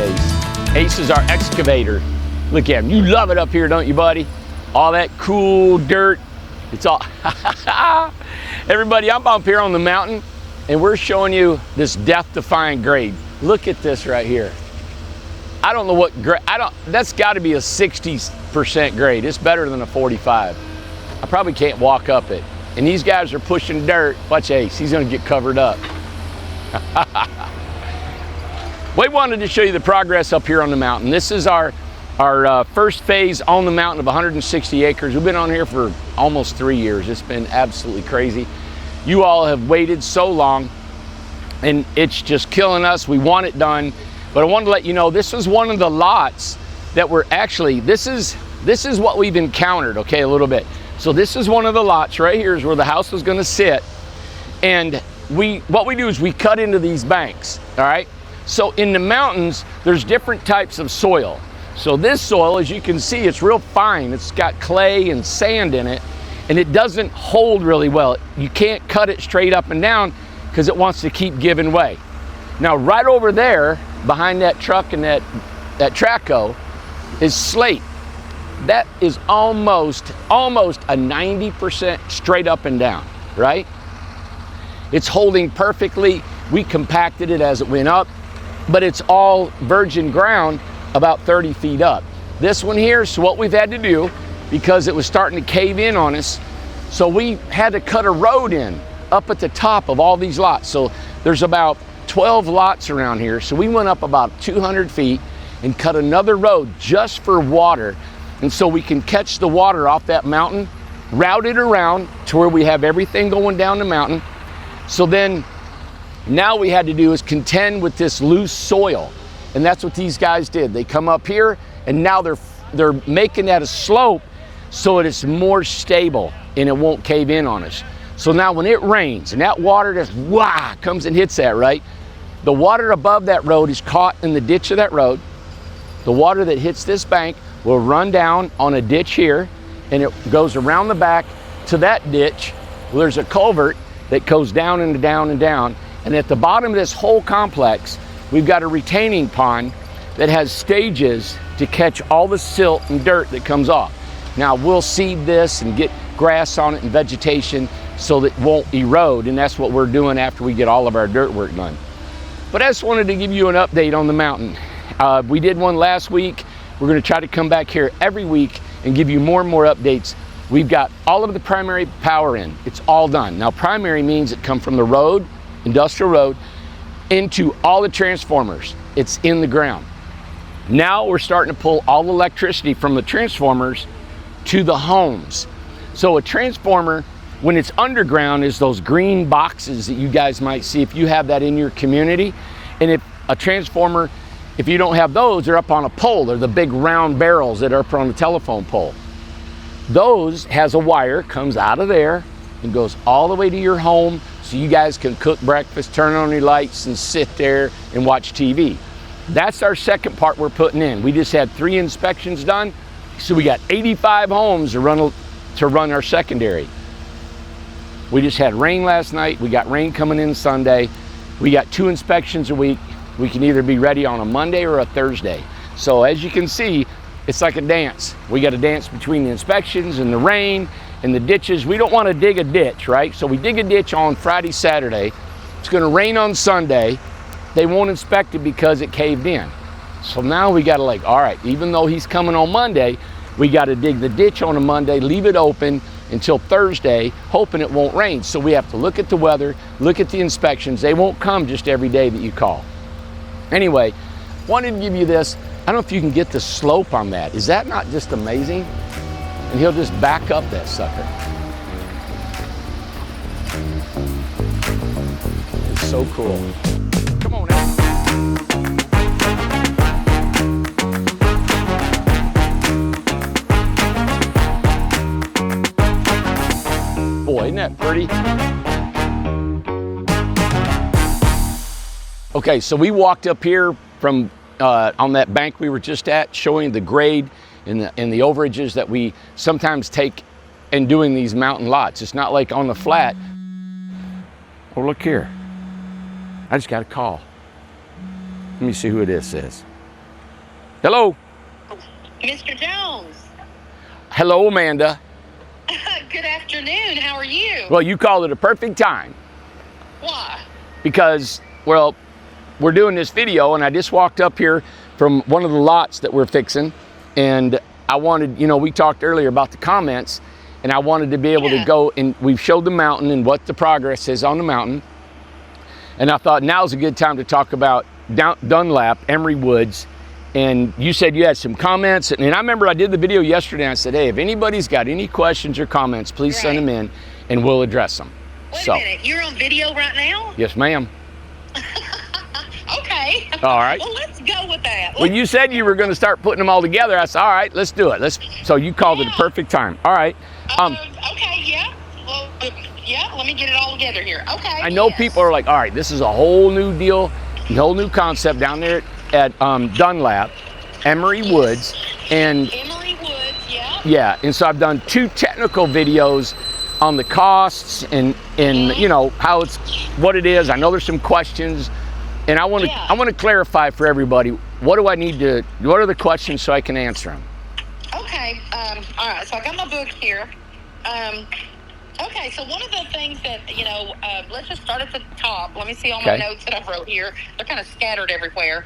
Ace. Ace is our excavator. Look at him. You love it up here, don't you, buddy? All that cool dirt. It's all. Everybody, I'm up here on the mountain, and we're showing you this death-defying grade. Look at this right here. I don't know what grade. That's got to be a 60% grade. It's better than a 45. I probably can't walk up it. And these guys are pushing dirt. Watch Ace. He's going to get covered up. We wanted to show you the progress up here on the mountain. This is our first phase on the mountain of 160 acres. We've been on here for almost 3 years. It's been absolutely crazy. You all have waited so long, and it's just killing us. We want it done, but I wanted to let you know this is one of the lots that we're actually, this is what we've encountered, okay, a little bit. So this is one of the lots right here is where the house is going to sit, and what we do is we cut into these banks, all right? So in the mountains, there's different types of soil. So this soil, as you can see, it's real fine. It's got clay and sand in it, and it doesn't hold really well. You can't cut it straight up and down because it wants to keep giving way. Now, right over there, behind that truck and that Traco, is slate. That is almost a 90% straight up and down, right? It's holding perfectly. We compacted it as it went up, but it's all virgin ground about 30 feet up. This one here is what we've had to do because it was starting to cave in on us. So we had to cut a road in up at the top of all these lots. So there's about 12 lots around here. So we went up about 200 feet and cut another road just for water. And so we can catch the water off that mountain, route it around to where we have everything going down the mountain. So then now we had to do is contend with this loose soil. And that's what these guys did. They come up here, and now they're making that a slope so that it's more stable and it won't cave in on us. So now when it rains and that water just comes and hits that, right? The water above that road is caught in the ditch of that road. The water that hits this bank will run down on a ditch here, and it goes around the back to that ditch. Well, there's a culvert that goes down and down and down. And at the bottom of this whole complex, we've got a retaining pond that has stages to catch all the silt and dirt that comes off. Now we'll seed this and get grass on it and vegetation so that it won't erode, and that's what we're doing after we get all of our dirt work done. But I just wanted to give you an update on the mountain. We did one last week. We're going to try to come back here every week and give you more and more updates. We've got all of the primary power in. It's all done. Now primary means it come from the road, industrial road, into all the transformers. It's in the ground. Now we're starting to pull all the electricity from the transformers to the homes. So a transformer, when it's underground, is those green boxes that you guys might see if you have that in your community. And if a transformer, if you don't have those, they're up on a pole. They're the big round barrels that are up on the telephone pole. Those has a wire, comes out of there and goes all the way to your home, so you guys can cook breakfast, turn on your lights, and sit there and watch TV. That's our second part we're putting in. We just had 3 inspections done, so we got 85 homes to run our secondary. We just had rain last night. We got rain coming in Sunday. We got 2 inspections a week. We can either be ready on a Monday or a Thursday. So as you can see, it's like a dance. We got to dance between the inspections and the rain and the ditches. We don't want to dig a ditch, right? So we dig a ditch on Friday, Saturday. It's going to rain on Sunday. They won't inspect it because it caved in. So now we got to all right, even though he's coming on Monday, we got to dig the ditch on a Monday, leave it open until Thursday, hoping it won't rain. So we have to look at the weather, look at the inspections. They won't come just every day that you call. Anyway, wanted to give you this. I don't know if you can get the slope on that. Is that not just amazing? And he'll just back up that sucker. It's so cool. Come on now. Boy, isn't that pretty? Okay, so we walked up here from on that bank we were just at, showing the grade and the overages that we sometimes take in doing these mountain lots. It's not like on the flat. Oh, look here. I just got a call. Let me see who it is. Hello. Mr. Jones. Hello, Amanda. Good afternoon. How are you? Well, you called it a perfect time. Why? Because, well, we're doing this video, and I just walked up here from one of the lots that we're fixing, and I wanted, you know, we talked earlier about the comments, and I wanted to be able to go, and we've showed the mountain and what the progress is on the mountain, and I thought now's a good time to talk about Dunlap, Emory Woods. And you said you had some comments, and I remember I did the video yesterday, and I said, hey, if anybody's got any questions or comments, please send them in, and we'll address them. Wait a minute, you're on video right now? Yes, ma'am. Okay. All right. Well, let's go with that. When you said you were going to start putting them all together, I said, all right, let's do it. So you called it a perfect time. All right. Okay, yeah. Well, yeah, let me get it all together here. Okay. I know people are like, all right, this is a whole new deal, a whole new concept down there at Dunlap, Emory Woods, and Emory Woods, yeah. Yeah, and so I've done 2 technical videos on the costs and you know how what it is. I know there's some questions, and I want to clarify for everybody what are the questions so I can answer them. Okay. All right. So I got my book here. Okay, so one of the things that, you know, let's just start at the top. Let me see all my notes that I wrote here. They're kind of scattered everywhere.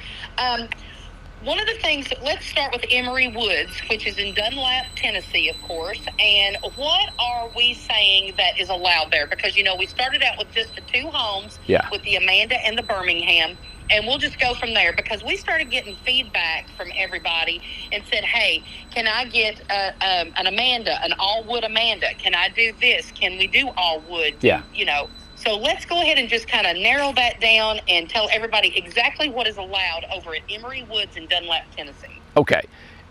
One of the things, let's start with Emory Woods, which is in Dunlap, Tennessee, of course. And what are we saying that is allowed there? Because, you know, we started out with just the 2 homes, with the Amanda and the Birmingham. And we'll just go from there, because we started getting feedback from everybody and said, hey, can I get an Amanda, an all-wood Amanda? Can I do this? Can we do all-wood? Yeah. You know, so let's go ahead and just kind of narrow that down and tell everybody exactly what is allowed over at Emory Woods in Dunlap, Tennessee. Okay.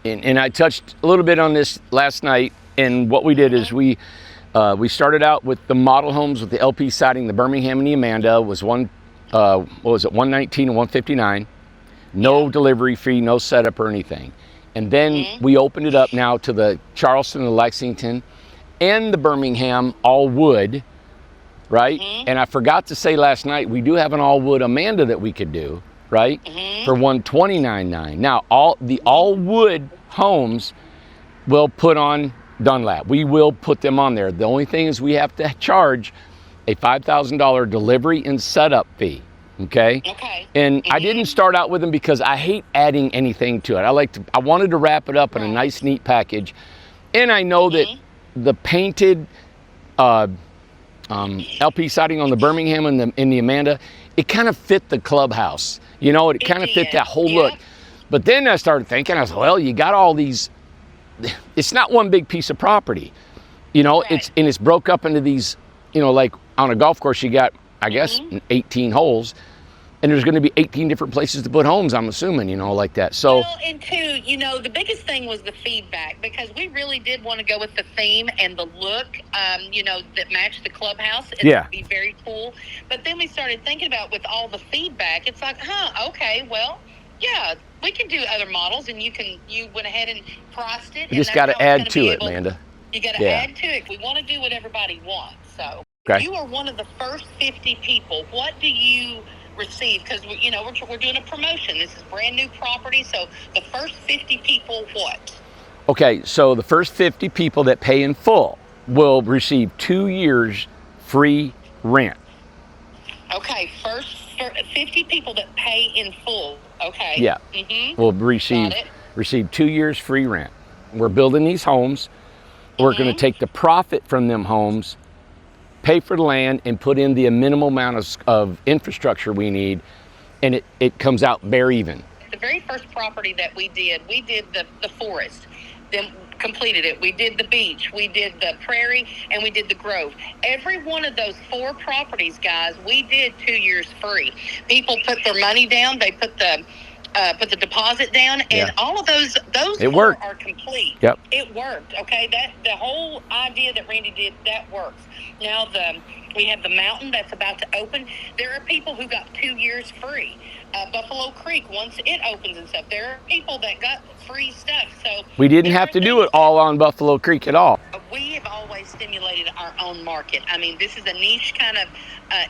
And I touched a little bit on this last night, and what we did is we started out with the model homes with the LP siding. The Birmingham and the Amanda was what was it, 119 and 159, no delivery fee, no setup or anything. And then we opened it up now to the Charleston and the Lexington and the Birmingham all wood, right? And I forgot to say last night, we do have an all wood Amanda that we could do, right? For $129.9. Now, all wood homes will put on Dunlap. We will put them on there. The only thing is we have to charge a $5,000 delivery and setup fee, okay? And I didn't start out with them because I hate adding anything to it. I wanted to wrap it up in a nice, neat package. And I know that the painted LP siding on the Birmingham and the Amanda, it kind of fit the clubhouse. You know, it kind of fit that whole look. But then I started thinking, I said, well, you got all these, it's not one big piece of property. You know, it's broke up into these, you know, like on a golf course, you got, I guess, 18 holes, and there's going to be 18 different places to put homes, I'm assuming, you know, like that. So, well, and 2, you know, the biggest thing was the feedback, because we really did want to go with the theme and the look, you know, that matched the clubhouse. It would be very cool. But then we started thinking about, with all the feedback, it's like, okay, well, yeah, we can do other models, and you went ahead and priced it. You just got to add to it, Amanda. You got to add to it. We want to do what everybody wants, so. You are one of the first 50 people. What do you receive? Because, you know, we're doing a promotion. This is brand new property. So the first 50 people, what? Okay, so the first 50 people that pay in full will receive 2 years free rent. Okay, first 50 people that pay in full. Okay. Yeah. Will receive 2 years free rent. We're building these homes. We're going to take the profit from them homes, pay for the land, and put in the minimal amount of infrastructure we need, and it comes out bare even. The very first property that we did the forest, then completed it. We did the beach, we did the prairie, and we did the grove. Every one of those 4 properties, guys, we did 2 years free. People put their money down, they put the deposit down, and all of those it worked. Are complete. Yep. It worked. Okay, the whole idea that Randy did, that works. Now we have the mountain that's about to open. There are people who got 2 years free. Buffalo Creek, once it opens and stuff, there are people that got free stuff. So we didn't have to do it all on Buffalo Creek at all. We have always stimulated our own market. I mean, this is a niche kind of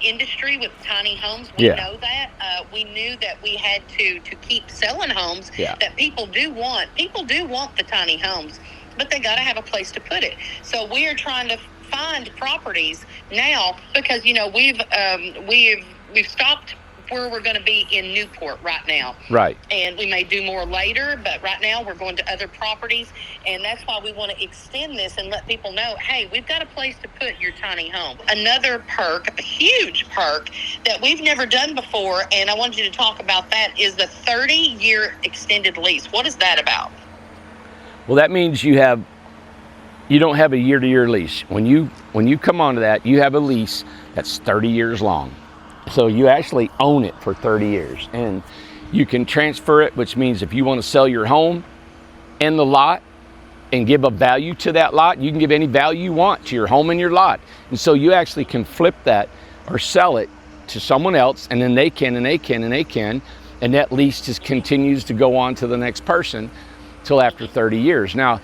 industry with tiny homes. We know that. we knew that we had to keep selling homes that people do want. People do want the tiny homes, but they got to have a place to put it. So we are trying to find properties now because we've stopped where we're going to be in Newport right now. Right. And we may do more later, but right now we're going to other properties, and that's why we want to extend this and let people know, hey, we've got a place to put your tiny home. Another perk, a huge perk that we've never done before, and I wanted you to talk about that, is the 30-year extended lease. What is that about? Well, that means you don't have a year-to-year lease. When you come onto that, you have a lease that's 30 years long. So you actually own it for 30 years, and you can transfer it, which means if you want to sell your home and the lot and give a value to that lot, you can give any value you want to your home and your lot. And so you actually can flip that or sell it to someone else, and then they can, and that lease just continues to go on to the next person till after 30 years. Now,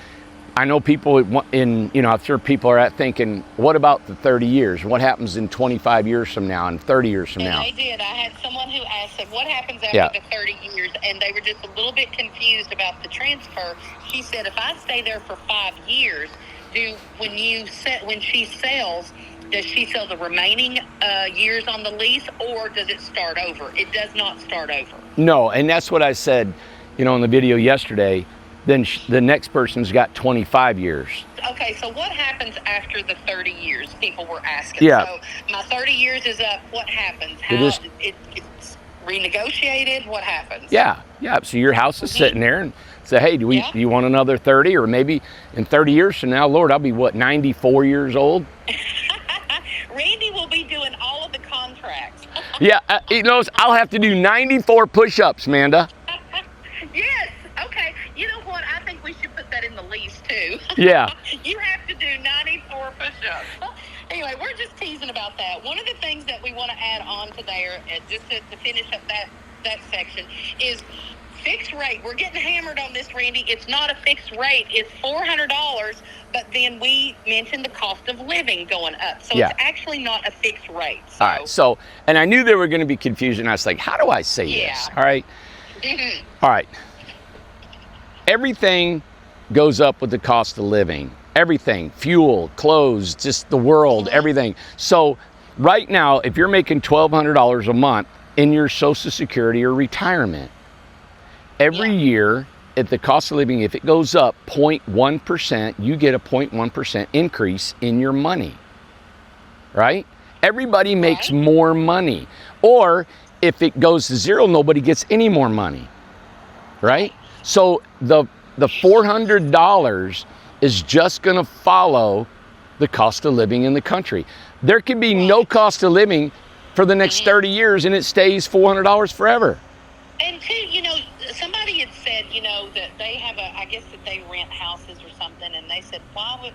I know people I'm sure people are thinking, what about the 30 years? What happens in 25 years from now and 30 years from now? I did. I had someone who asked, said, what happens after the 30 years? And they were just a little bit confused about the transfer. She said, if I stay there for 5 years, when she sells, does she sell the remaining years on the lease, or does it start over? It does not start over. No, and that's what I said, in the video yesterday. Then the next person's got 25 years. Okay, so what happens after the 30 years? People were asking. Yeah. So my 30 years is up. What happens? It's renegotiated? What happens? Yeah. So your house is sitting there, and say, hey, do you want another 30? Or maybe in 30 years from now, Lord, I'll be 94 years old? Randy will be doing all of the contracts. Yeah, I'll have to do 94 push-ups, Amanda. Yes. Okay, you know what? I think we should put that in the lease, too. Yeah. You have to do 94 push-ups. Anyway, we're just teasing about that. One of the things that we want to add on to there, just to finish up that section, is fixed rate. We're getting hammered on this, Randy. It's not a fixed rate. It's $400, but then we mentioned the cost of living going up. So it's actually not a fixed rate. So. All right, and I knew there were going to be confusion. I was like, how do I say this? All right. Mm-hmm. All right. Everything goes up with the cost of living. Everything, fuel, clothes, just the world, everything. So right now, if you're making $1,200 a month in your Social Security or retirement, every year at the cost of living, if it goes up 0.1%, you get a 0.1% increase in your money, right? Everybody makes more money. Or if it goes to zero, nobody gets any more money, right? So the $400 is just going to follow the cost of living in the country. There could be no cost of living for the next 30 years, and it stays $400 forever. And too, somebody had said, that they have I guess that they rent houses or something, and they said, why would,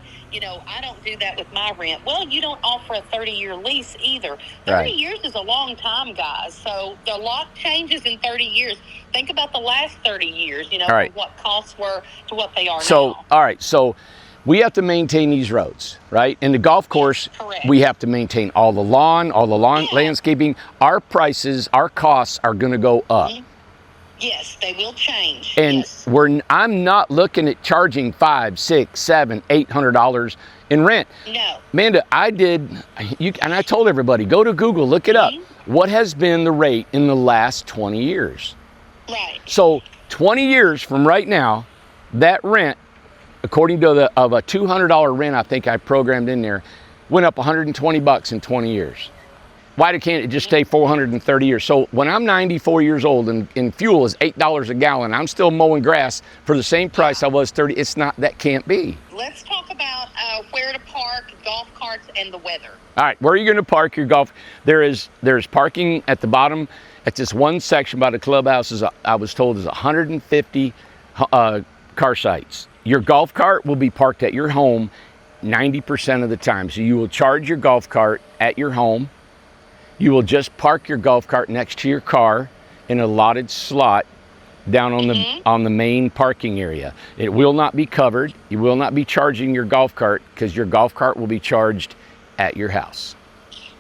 I don't do that with my rent. Well, you don't offer a 30-year lease either. 30 years is a long time, guys. So the lot changes in 30 years. Think about the last 30 years, what costs were to what they are now. All right, so we have to maintain these roads, right? In the golf course, we have to maintain all the lawn landscaping. Our prices, our costs are going to go up. Yes, they will change. And I'm not looking at charging $500, $600, $700, $800 in rent. No. Amanda, and I told everybody, go to Google, look it up. What has been the rate in the last 20 years? Right. So 20 years from right now, that rent, according to a $200 rent I think I programmed in there, went up $120 in 20 years. Why can't it just stay 430 years? So when I'm 94 years old and fuel is $8 a gallon, I'm still mowing grass for the same price I was 30. That can't be. Let's talk about where to park, golf carts, and the weather. All right, where are you going to park your golf? There's parking at the bottom. At this one section by the clubhouse, I was told is 150 car sites. Your golf cart will be parked at your home 90% of the time. So you will charge your golf cart at your home. You will just park your golf cart next to your car in a allotted slot down on the main parking area. It will not be covered. You will not be charging your golf cart because your golf cart will be charged at your house.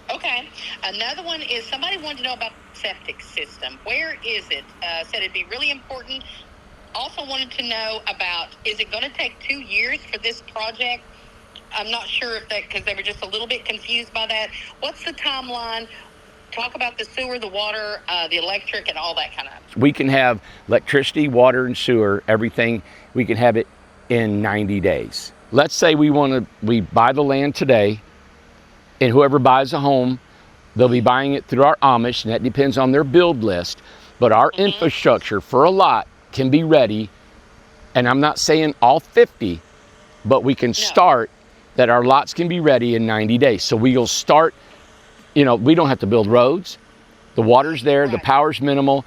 Okay. Another one is somebody wanted to know about septic system. Where is it? Said it'd be really important. Also wanted to know about, is it going to take 2 years for this project? I'm not sure if that, because they were just a little bit confused by that. What's the timeline? Talk about the sewer, the water, the electric, and all that kind of. We can have electricity, water, and sewer, everything. We can have it in 90 days. Let's say we buy the land today, and whoever buys a home, they'll be buying it through our Amish, and that depends on their build list. But our infrastructure for a lot can be ready, and I'm not saying all 50, but we can start that our lots can be ready in 90 days. So we'll start, we don't have to build roads. The water's there, the power's minimal,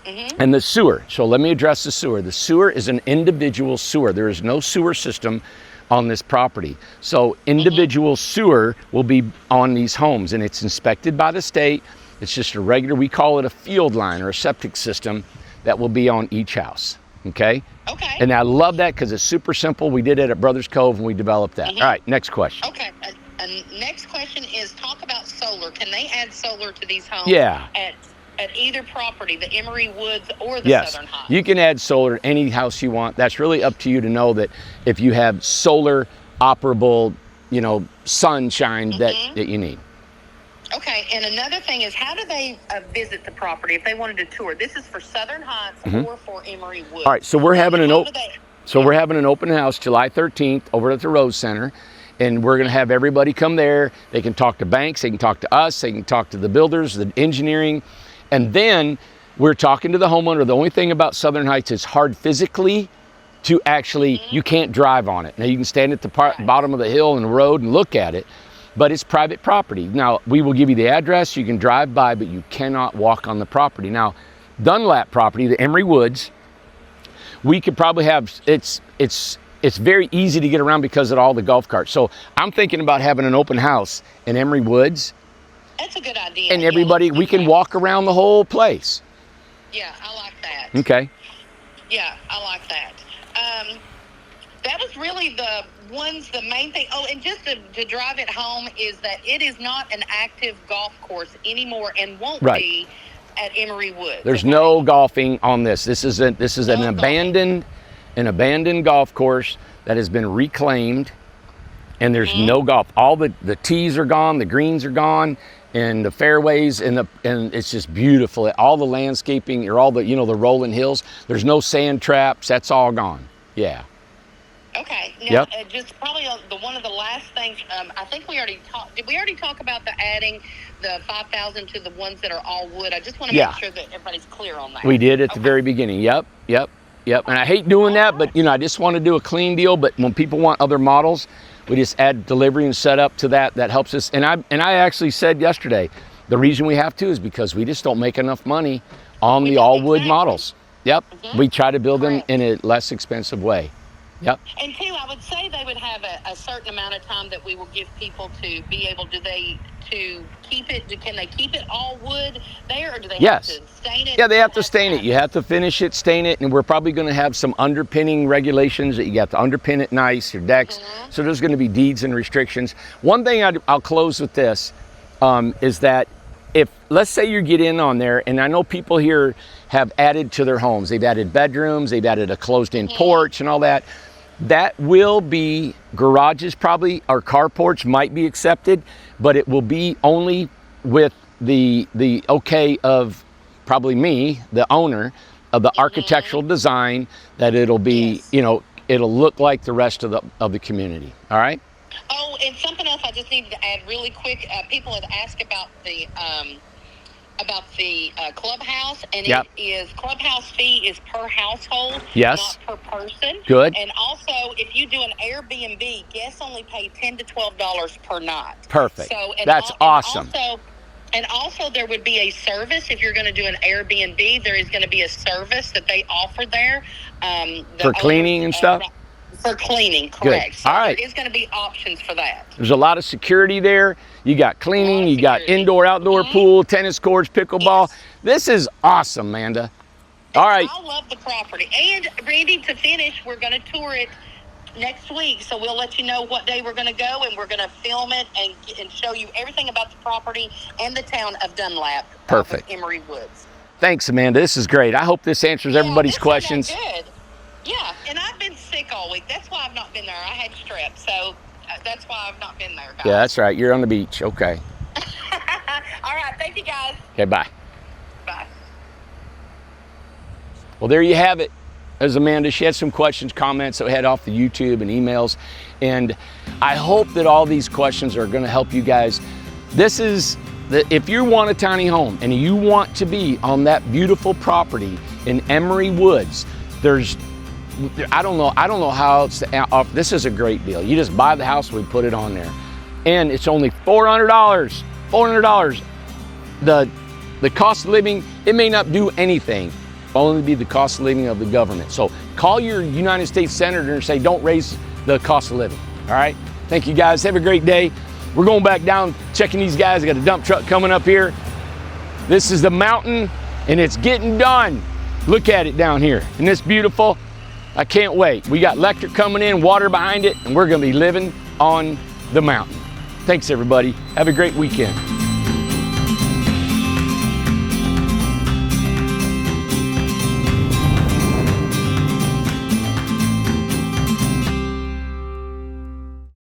and the sewer. So let me address the sewer. The sewer is an individual sewer. There is no sewer system on this property. So individual sewer will be on these homes, and it's inspected by the state. It's just a regular, we call it a field line or a septic system that will be on each house, okay? Okay. And I love that because it's super simple. We did it at Brothers Cove and we developed that. All right, next question. Okay, and next question is talk about solar. Can they add solar to these homes? Yeah. At either property, the Emory Woods or the Southern Heights? You can add solar to any house you want. That's really up to you to know that if you have solar operable, sunshine that you need. Okay, and another thing is, how do they visit the property if they wanted to tour? This is for Southern Heights or for Emory Woods. All right, so we're having we're having an open house July 13th over at the Rose Center, and we're going to have everybody come there. They can talk to banks, they can talk to us, they can talk to the builders, the engineering, and then we're talking to the homeowner. The only thing about Southern Heights is hard physically to actually, you can't drive on it. Now you can stand at the bottom of the hill and the road and look at it, but it's private property. Now, we will give you the address, you can drive by, but you cannot walk on the property. Now, Dunlap property, the Emory Woods, we could probably have, it's very easy to get around because of all the golf carts. So I'm thinking about having an open house in Emory Woods. That's a good idea. And everybody, we can walk around the whole place. Yeah, I like that. Okay. Yeah, I like that. That was really the main thing. Oh, and just to drive it home is that it is not an active golf course anymore and won't be at Emory Woods. There's no golfing on this. This is an abandoned golf course that has been reclaimed, and there's no golf. All the tees are gone, the greens are gone, and the fairways, and it's just beautiful. All the landscaping, or all the the rolling hills. There's no sand traps. That's all gone. Yeah. Okay. Now, just probably one of the last things. I think we already talked. Did we already talk about the adding the 5,000 to the ones that are all wood? I just want to make sure that everybody's clear on that. We did at the very beginning. Yep. And I hate doing that, but I just want to do a clean deal. But when people want other models, we just add delivery and setup to that. That helps us. And I actually said yesterday, the reason we have to is because we just don't make enough money on the all wood models. Yep. We try to build them in a less expensive way. Yep. And two, I would say they would have a certain amount of time that we will give people to be able to keep it. Can they keep it all wood there, or do they have to stain it? Yeah, they have to stain it. You have to finish it, stain it, and we're probably going to have some underpinning regulations that you got to underpin it nice, your decks. So there's going to be deeds and restrictions. One thing I'll close with this is that if, let's say you get in on there, and I know people here have added to their homes. They've added bedrooms, they've added a closed-in porch and all that. That will be garages probably, or carports might be accepted, but it will be only with the okay of probably me, the owner of the architectural design, that it'll be, it'll look like the rest of the community. All right? Oh, and something else I just needed to add really quick. People have asked about the clubhouse, and it is clubhouse fee is per household, not per person. Good. And also, if you do an Airbnb, guests only pay $10 to $12 per night. Perfect. So that's awesome. And also, there would be a service if you're going to do an Airbnb. There is going to be a service that they offer there for cleaning and stuff. For cleaning, correct. Good. So all right. There is going to be options for that. There's a lot of security there. You got cleaning, you got indoor, outdoor pool, tennis courts, pickleball. This is awesome, Amanda. All right. I love the property. And Randy, to finish, we're going to tour it next week. So we'll let you know what day we're going to go, and we're going to film it and show you everything about the property and the town of Dunlap. Perfect. Emory Woods. Thanks, Amanda. This is great. I hope this answers everybody's questions. Good. Yeah, and I've been sick all week. That's why I've not been there. I had strep, so that's why I've not been there, guys. Yeah, that's right. You're on the beach. Okay. All right. Thank you, guys. Okay, bye. Bye. Well, there you have it. There's Amanda. She had some questions, comments that we had off the YouTube and emails. And I hope that all these questions are going to help you guys. If you want a tiny home and you want to be on that beautiful property in Emory Woods, I don't know how else to offer. This is a great deal. You just buy the house, we put it on there. And it's only $400. $400. The cost of living, it may not do anything. It'll only be the cost of living of the government. So call your United States Senator and say, don't raise the cost of living. All right? Thank you guys. Have a great day. We're going back down, checking these guys. I got a dump truck coming up here. This is the mountain, and it's getting done. Look at it down here. Isn't this beautiful? I can't wait. We got electric coming in, water behind it, and we're going to be living on the mountain. Thanks, everybody. Have a great weekend.